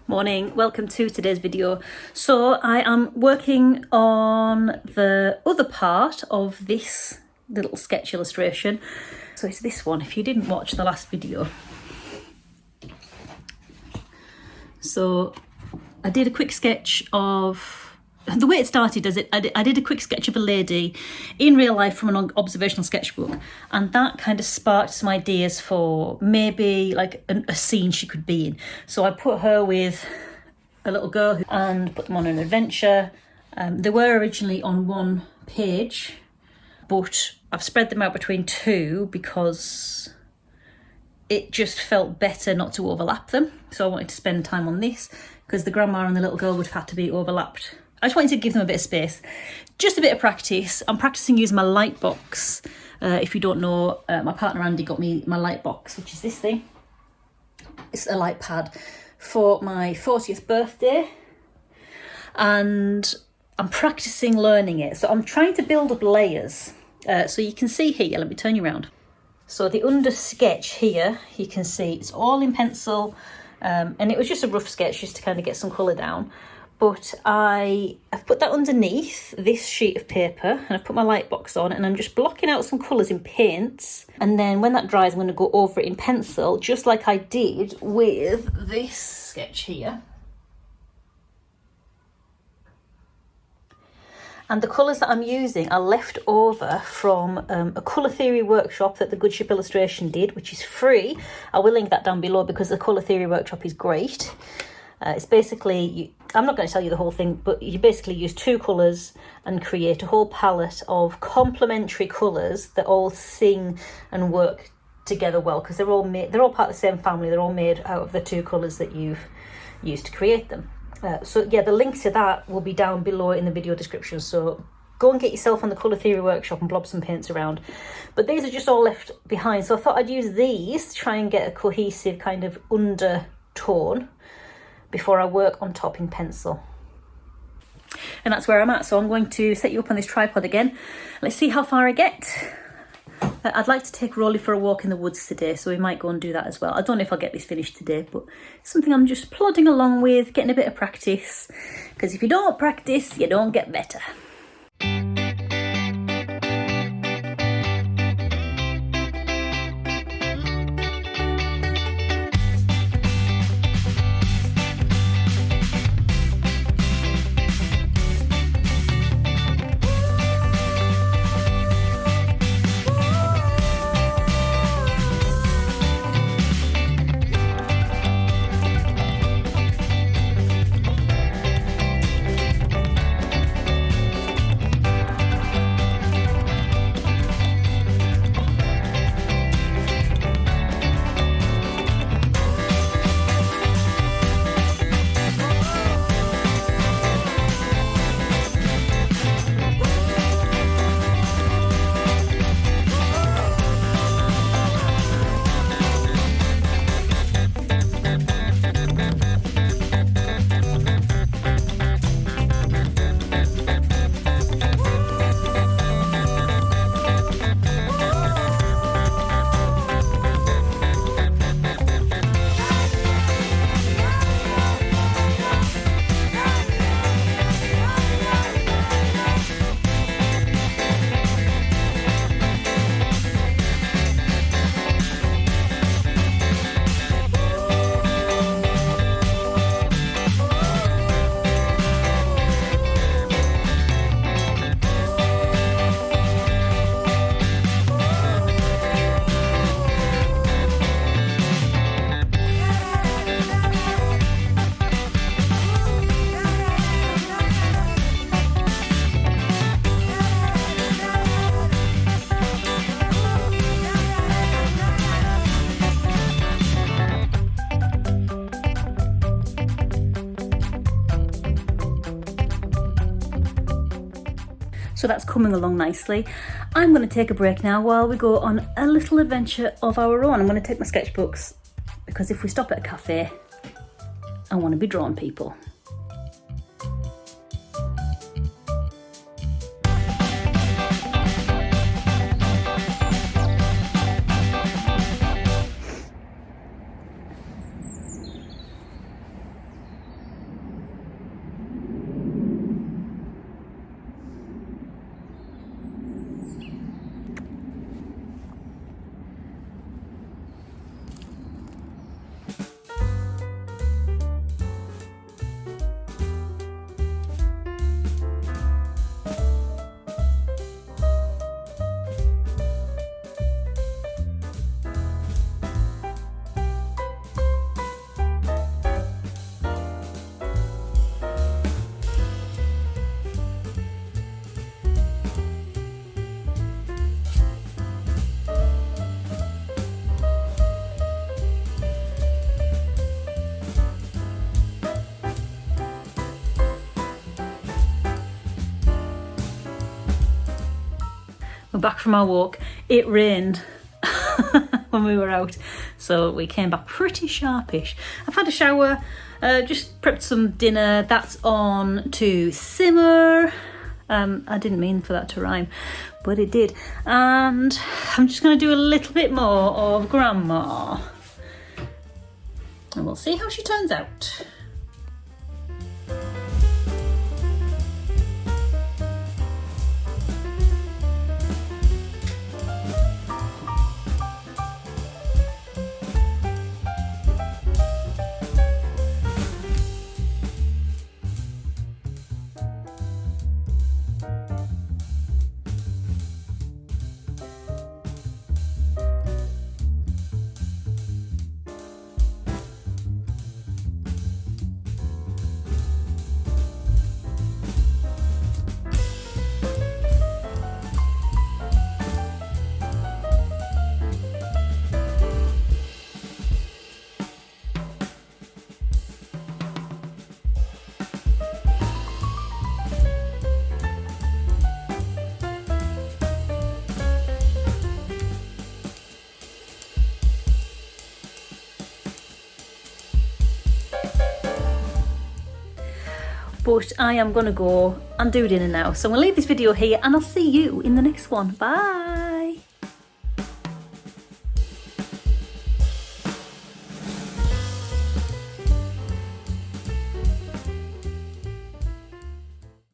Morning, welcome to today's video. So I am working on the other part of this little sketch illustration. So it's this one, if you didn't watch the last video. So I did a quick sketch of, the way it started is I did a quick sketch of a lady in real life from an observational sketchbook, and that kind of sparked some ideas for maybe like a scene she could be in. So I put her with a little girl and put them on an adventure. They were originally on one page, but I've spread them out between two because it just felt better not to overlap them. So I wanted to spend time on this because the grandma and the little girl would have had to be overlapped. I just wanted to give them a bit of space, just a bit of practice. I'm practicing using my Lightbox. If you don't know, my partner Andy got me my Lightbox, which is this thing. It's a light pad for my 40th birthday, and I'm practicing learning it. So I'm trying to build up layers. So you can see here, let me turn you around. So the under sketch here, you can see it's all in pencil, and it was just a rough sketch just to kind of get some colour down. But I've put that underneath this sheet of paper, and I've put my Lightbox on, and I'm just blocking out some colours in paints. And then when that dries, I'm going to go over it in pencil, just like I did with this sketch here. And the colours that I'm using are left over from a colour theory workshop that the Good Ship Illustration did, which is free. I will link that down below because the colour theory workshop is great. It's basically, I'm not going to tell you the whole thing, but you basically use two colours and create a whole palette of complementary colours that all sing and work together well, because they're all part of the same family. They're all made out of the two colours that you've used to create them. So yeah, the link to that will be down below in the video description. So go and get yourself on the colour theory workshop and blob some paints around. But these are just all left behind. So I thought I'd use these to try and get a cohesive kind of undertone before I work on top in pencil. And that's where I'm at. So I'm going to set you up on this tripod again. Let's see how far I get. I'd like to take Rolly for a walk in the woods today, so we might go and do that as well. I don't know if I'll get this finished today, but it's something I'm just plodding along with, getting a bit of practice. Because if you don't practice, you don't get better. So that's coming along nicely. I'm going to take a break now while we go on a little adventure of our own. I'm going to take my sketchbooks because if we stop at a cafe, I want to be drawing people. back from our walk, it rained when we were out, so we came back pretty sharpish. I've had a shower, just prepped some dinner. That's on to simmer. I didn't mean for that to rhyme, but it did. And I'm just going to do a little bit more of Grandma, and we'll see how she turns out. But I am going to go and do dinner now. So I'm going to leave this video here and I'll see you in the next one. Bye!